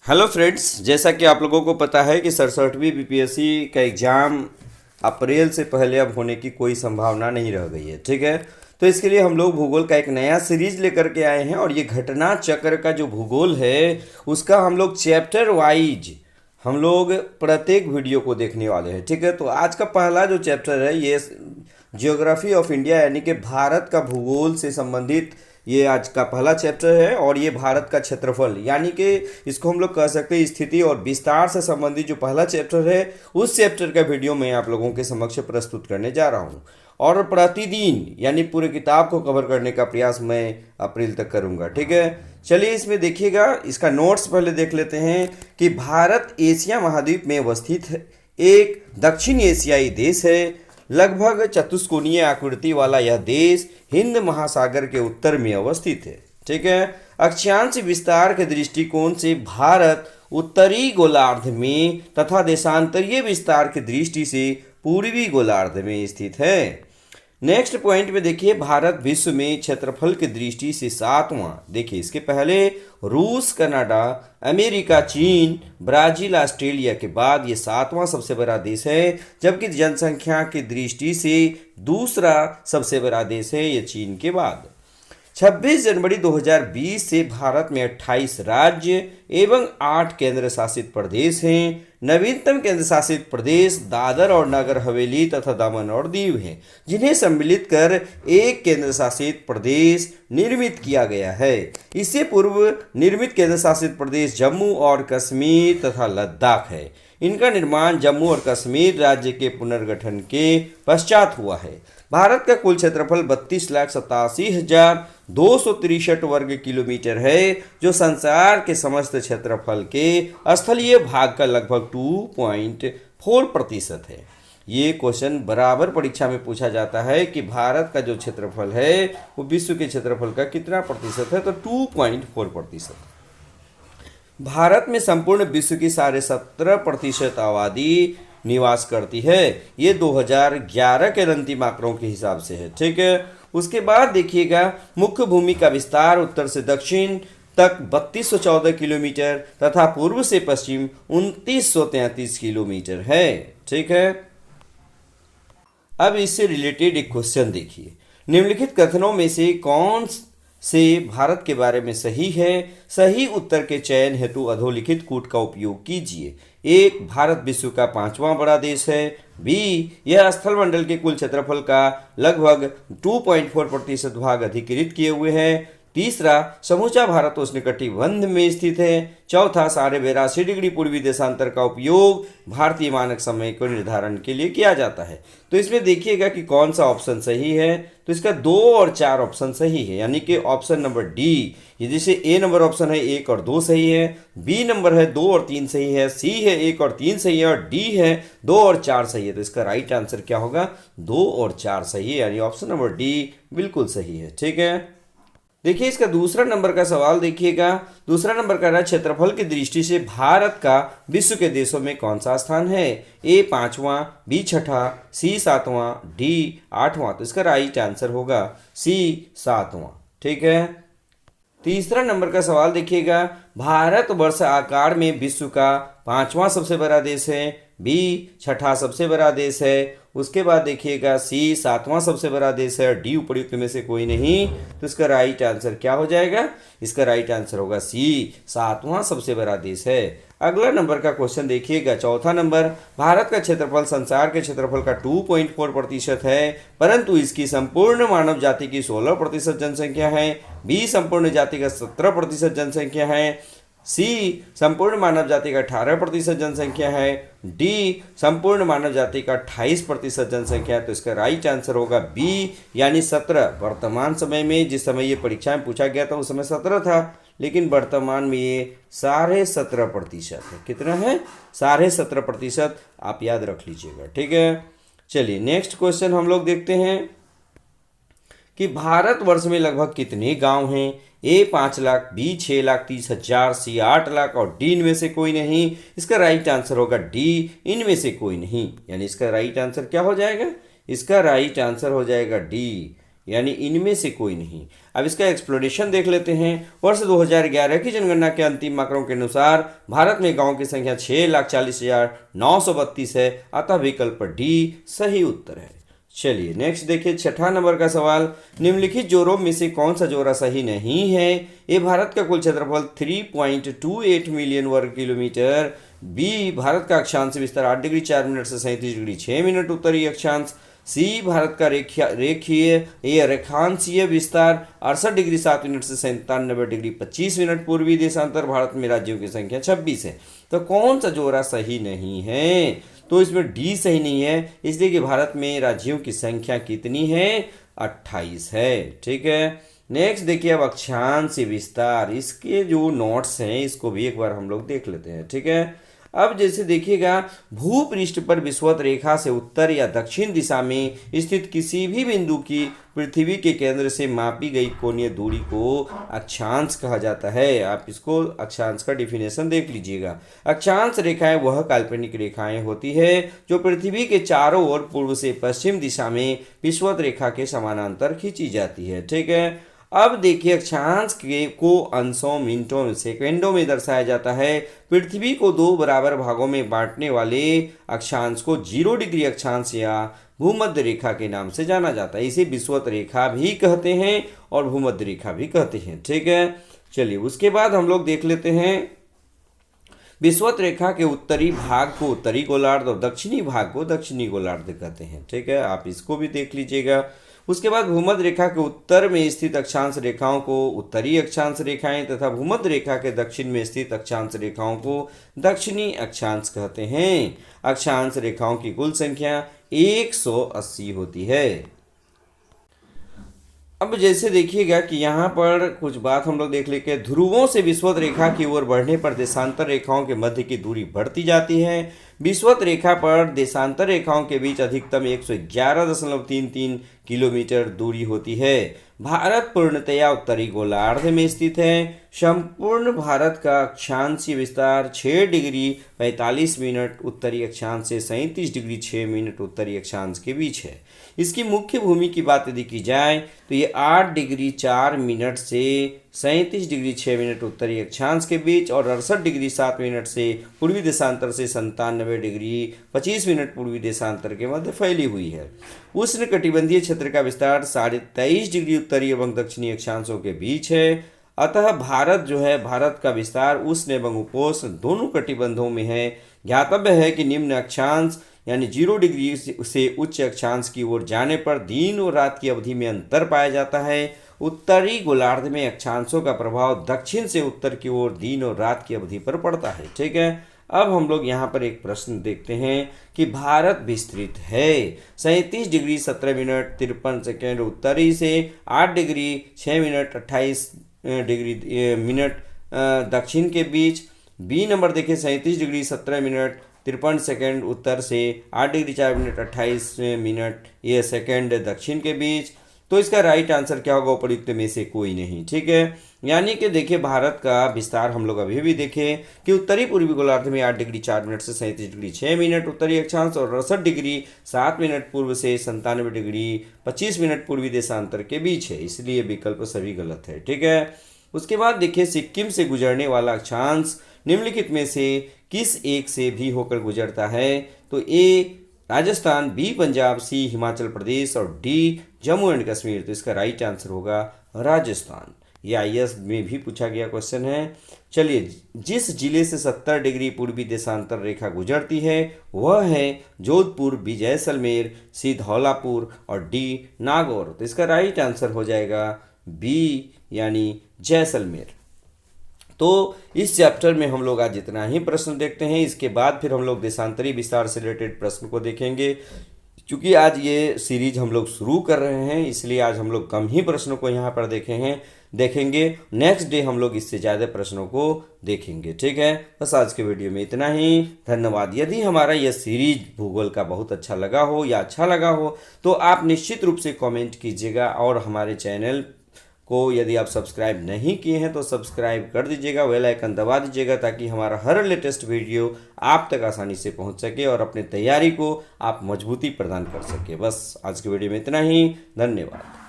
Hello friends, जैसा कि आप लोगों को पता है कि 67वीं बीपीएससी का एग्ज़ाम अप्रैल से पहले अब होने की कोई संभावना नहीं रह गई है। ठीक है, तो इसके लिए हम लोग भूगोल का एक नया सीरीज लेकर के आए हैं और ये घटना चक्र का जो भूगोल है उसका हम लोग चैप्टर वाइज हम लोग प्रत्येक वीडियो को देखने वाले हैं। ठीक है, तो आज का पहला जो चैप्टर है ये जियोग्राफी ऑफ इंडिया यानी कि भारत का भूगोल से संबंधित ये आज का पहला चैप्टर है और ये भारत का क्षेत्रफल यानी कि इसको हम लोग कह सकते हैं स्थिति और विस्तार से संबंधित जो पहला चैप्टर है उस चैप्टर का वीडियो मैं आप लोगों के समक्ष प्रस्तुत करने जा रहा हूँ। और प्रतिदिन यानी पूरे किताब को कवर करने का प्रयास मैं अप्रैल तक करूँगा। ठीक है, चलिए इसमें देखिएगा, इसका नोट्स पहले देख लेते हैं कि भारत एशिया महाद्वीप में अवस्थित एक दक्षिण एशियाई देश है। लगभग चतुष्कोणीय आकृति वाला यह देश हिंद महासागर के उत्तर में अवस्थित है। ठीक है, अक्षांश विस्तार के दृष्टिकोण से भारत उत्तरी गोलार्ध में तथा देशांतरीय विस्तार की दृष्टि से पूर्वी गोलार्ध में स्थित है। नेक्स्ट पॉइंट में देखिए, भारत विश्व में क्षेत्रफल की दृष्टि से सातवां। देखिए इसके पहले रूस, कनाडा, अमेरिका, चीन, ब्राजील, ऑस्ट्रेलिया के बाद ये सातवां सबसे बड़ा देश है, जबकि जनसंख्या की दृष्टि से दूसरा सबसे बड़ा देश है ये चीन के बाद। 26 जनवरी 2020 से भारत में 28 राज्य एवं 8 केंद्र शासित प्रदेश हैं। नवीनतम केंद्र शासित प्रदेश दादर और नगर हवेली तथा दमन और दीव हैं, जिन्हें सम्मिलित कर एक केंद्र शासित प्रदेश निर्मित किया गया है। इससे पूर्व निर्मित केंद्र शासित प्रदेश जम्मू और कश्मीर तथा लद्दाख है। इनका निर्माण जम्मू और कश्मीर राज्य के पुनर्गठन के पश्चात हुआ है। भारत का कुल क्षेत्रफल 32,87,263 वर्ग किलोमीटर है, जो संसार के समस्त क्षेत्रफल के स्थलीय भाग का लगभग 2.4% है। ये क्वेश्चन बराबर परीक्षा में पूछा जाता है कि भारत का जो क्षेत्रफल है वो विश्व के क्षेत्रफल का कितना प्रतिशत है, तो 2.4%। भारत में संपूर्ण विश्व की 17.5% आबादी निवास करती है। ये 2011 के अंतिम आंकड़ों के हिसाब से है। ठीक है, उसके बाद देखिएगा, मुख्य भूमि का विस्तार उत्तर से दक्षिण तक 3214 किलोमीटर तथा पूर्व से पश्चिम 2933 किलोमीटर है। ठीक है, अब इससे रिलेटेड एक क्वेश्चन देखिए, निम्नलिखित कथनों में से कौन से भारत के बारे में सही है? सही उत्तर के चयन हेतु अधोलिखित कूट का उपयोग कीजिए। एक, भारत विश्व का 5वां बड़ा देश है। बी, यह स्थलमंडल के कुल क्षेत्रफल का लगभग 2.4% भाग अधिकृत किए हुए है। तीसरा, समूचा भारत उष्णकटिबंध में स्थित है। चौथा, 82.5 डिग्री पूर्वी देशांतर का उपयोग भारतीय मानक समय को निर्धारण के लिए किया जाता है। तो इसमें देखिएगा कि कौन सा ऑप्शन सही है, तो इसका 2 और 4 ऑप्शन सही है, यानी कि ऑप्शन नंबर डी, ये जैसे ए नंबर ऑप्शन है 1 और 2 सही है, बी नंबर है 2 और 3 सही है, सी है 1 और 3 सही है और डी है 2 और 4 सही है। तो इसका राइट आंसर क्या होगा? 2 और 4 सही है, यानी ऑप्शन नंबर डी बिल्कुल सही है। ठीक है, देखिए इसका दूसरा नंबर का सवाल देखिएगा। दूसरा नंबर का है, क्षेत्रफल की दृष्टि से भारत का विश्व के देशों में कौन सा स्थान है? ए 5वां, बी 6ठा, सी 7वां, डी 8वां। तो इसका राइट आंसर होगा सी 7वां। ठीक है, तीसरा नंबर का सवाल देखिएगा, भारत वर्ष आकार में विश्व का 5वां सबसे बड़ा देश है। बी 6ठा सबसे बड़ा देश है। उसके बाद देखिएगा, सी 7वां सबसे बड़ा देश है, डी उपयुक्त में से कोई नहीं। तो इसका राइट आंसर क्या हो जाएगा? इसका राइट आंसर होगा सी 7वां सबसे बड़ा देश है। अगला नंबर का क्वेश्चन देखिएगा, चौथा नंबर, भारत का क्षेत्रफल संसार के क्षेत्रफल का 2.4% है, परंतु इसकी संपूर्ण मानव जाति की 16% जनसंख्या है। बी, संपूर्ण जाति का 17% जनसंख्या है। सी, संपूर्ण मानव जाति का 18% जनसंख्या है। डी, संपूर्ण मानव जाति का 28% जनसंख्या है। तो इसका राइट आंसर होगा बी, यानी 17। वर्तमान समय में, जिस समय ये परीक्षा में पूछा गया था उस समय 17 था, लेकिन वर्तमान में ये 17.5% है। कितना है? 17.5%। आप याद रख लीजिएगा। ठीक है, चलिए नेक्स्ट क्वेश्चन हम लोग देखते हैं कि भारतवर्ष में लगभग कितने गांव हैं? ए 5 लाख, बी 6,30,000, सी 8 लाख और डी इनमें से कोई नहीं। इसका राइट आंसर होगा डी, इनमें से कोई नहीं, यानी इसका राइट आंसर क्या हो जाएगा? इसका राइट आंसर हो जाएगा डी, यानी इनमें से कोई नहीं। अब इसका एक्सप्लोरेशन देख लेते हैं। वर्ष 2011 की जनगणना के अंतिम आंकड़ों के अनुसार भारत में गांवों की संख्या 6,40,932 है, अतः विकल्प डी सही उत्तर है। चलिए नेक्स्ट देखिए, छठा नंबर का सवाल, निम्नलिखित जोड़ों में से कौन सा जोड़ा सही नहीं है? ए भारत का कुल क्षेत्रफल 3.28 मिलियन वर्ग किलोमीटर, बी भारत का अक्षांश विस्तार 8 डिग्री 4 मिनट से 37 डिग्री 6 मिनट उत्तरी अक्षांश, सी भारत का रेखांशीय विस्तार 68 डिग्री 7 मिनट से 97 डिग्री 25 मिनट पूर्वी देशांतर, भारत में राज्यों की संख्या 26 है। तो कौन सा जोड़ा सही नहीं है? तो इसमें डी सही नहीं है, इसलिए कि भारत में राज्यों की संख्या कितनी है? 28 है। ठीक है, नेक्स्ट देखिए, अब अक्षांश विस्तार, इसके जो नोट्स हैं इसको भी एक बार हम लोग देख लेते हैं। ठीक है, अब जैसे देखिएगा, भूपृष्ठ पर विषुवत रेखा से उत्तर या दक्षिण दिशा में स्थित किसी भी बिंदु की पृथ्वी के केंद्र से मापी गई कोणीय दूरी को अक्षांश कहा जाता है। आप इसको अक्षांश का डिफिनेशन देख लीजिएगा। अक्षांश रेखाएं वह काल्पनिक रेखाएं होती है जो पृथ्वी के चारों ओर पूर्व से पश्चिम दिशा में विषुवत रेखा के समानांतर खींची जाती है। ठीक है, अब देखिए, अक्षांश को अंशों, मिनटों, सेकंडों में दर्शाया जाता है। पृथ्वी को दो बराबर भागों में बांटने वाले अक्षांश को 0 डिग्री अक्षांश या भूमध्य रेखा के नाम से जाना जाता है। इसे विषुवत रेखा भी कहते हैं और भूमध्य रेखा भी कहते हैं। ठीक है, चलिए उसके बाद हम लोग देख लेते हैं, विषुवत रेखा के उत्तरी भाग को उत्तरी गोलार्ध और दक्षिणी भाग को दक्षिणी गोलार्ध कहते हैं। ठीक है, आप इसको भी देख लीजिएगा। उसके बाद भूमध्य रेखा के उत्तर में स्थित अक्षांश रेखाओं को उत्तरी अक्षांश रेखाएं तथा भूमध्य रेखा के दक्षिण में स्थित अक्षांश रेखाओं को दक्षिणी अक्षांश कहते हैं। अक्षांश रेखाओं की कुल संख्या 180 होती है। अब जैसे देखिएगा कि यहाँ पर कुछ बात हम लोग देख लेंगे, ध्रुवों से विषुवत रेखा की ओर बढ़ने पर देशांतर रेखाओं के मध्य की दूरी बढ़ती जाती है। विषुवत रेखा पर देशांतर रेखाओं के बीच अधिकतम 111.33 किलोमीटर दूरी होती है। भारत पूर्णतया उत्तरी गोलार्ध में स्थित है। संपूर्ण भारत का अक्षांशीय विस्तार 6 डिग्री 45 मिनट उत्तरी अक्षांश से 37 डिग्री 6 मिनट उत्तरी अक्षांश के बीच है। इसकी मुख्य भूमि की बात यदि की जाए तो ये 8 डिग्री 4 मिनट से 37 डिग्री 6 मिनट उत्तरी अक्षांश के बीच और 68 डिग्री 7 मिनट से पूर्वी देशांतर से 97 डिग्री 25 मिनट पूर्वी देशांतर के मध्य फैली हुई है। उष्ण कटिबंधीय क्षेत्र का विस्तार 23.5 डिग्री उत्तरी एवं दक्षिणी अक्षांशों के बीच है। अतः भारत जो है, भारत का विस्तार उष्ण एवं उपोष्ण दोनों कटिबंधों में है। ज्ञातव्य है कि निम्न अक्षांश यानी 0 डिग्री से उच्च अक्षांश की ओर जाने पर दिन और रात की अवधि में अंतर पाया जाता है। उत्तरी गोलार्ध में अक्षांशों का प्रभाव दक्षिण से उत्तर की ओर दिन और रात की अवधि पर पड़ता है। ठीक है, अब हम लोग यहाँ पर एक प्रश्न देखते हैं कि भारत विस्तृत है 37 डिग्री 17 मिनट 53 सेकेंड उत्तरी से 8 डिग्री 6 मिनट 28 डिग्री मिनट दक्षिण के बीच। बी नंबर देखिए, 37 डिग्री 17 मिनट 53 सेकेंड उत्तर से 8 डिग्री 4 मिनट 28 मिनट ये सेकेंड दक्षिण के बीच। तो इसका राइट आंसर क्या होगा? उपयुक्त में से कोई नहीं। ठीक है, यानी कि देखिए, भारत का विस्तार हम लोग अभी भी देखें कि उत्तरी पूर्वी गोलार्ध में 8 डिग्री 4 मिनट से 37 डिग्री 6 मिनट उत्तरी अक्षांश और 68 डिग्री 7 मिनट पूर्व से 97 डिग्री 25 मिनट पूर्वी देशांतर के बीच है, इसलिए विकल्प सभी गलत है। ठीक है, उसके बाद देखिए, सिक्किम से गुजरने वाला अक्षांश निम्नलिखित में से किस एक से भी होकर गुजरता है? तो ए राजस्थान, बी पंजाब, सी हिमाचल प्रदेश और डी जम्मू एंड कश्मीर। तो इसका राइट आंसर होगा राजस्थान। ये आईएएस में भी पूछा गया क्वेश्चन है। चलिए, जिस जिले से 70 डिग्री पूर्वी देशांतर रेखा गुजरती है वह है जोधपुर, बी जैसलमेर, सी धौलापुर और डी नागौर। तो इसका राइट आंसर हो जाएगा बी यानी जैसलमेर। तो इस चैप्टर में हम लोग आज इतना ही प्रश्न देखते हैं। इसके बाद फिर हम लोग देशांतरी विस्तार से रिलेटेड प्रश्न को देखेंगे। क्योंकि आज ये सीरीज हम लोग शुरू कर रहे हैं, इसलिए आज हम लोग कम ही प्रश्नों को यहाँ पर देखेंगे। नेक्स्ट डे हम लोग इससे ज़्यादा प्रश्नों को देखेंगे। ठीक है, बस आज के वीडियो में इतना ही। धन्यवाद। यदि हमारा यह सीरीज भूगोल का बहुत अच्छा लगा हो या अच्छा लगा हो तो आप निश्चित रूप से कमेंट कीजिएगा और हमारे चैनल को यदि आप सब्सक्राइब नहीं किए हैं तो सब्सक्राइब कर दीजिएगा, बेल आइकन दबा दीजिएगा ताकि हमारा हर लेटेस्ट वीडियो आप तक आसानी से पहुंच सके और अपने तैयारी को आप मजबूती प्रदान कर सके। बस आज के वीडियो में इतना ही। धन्यवाद।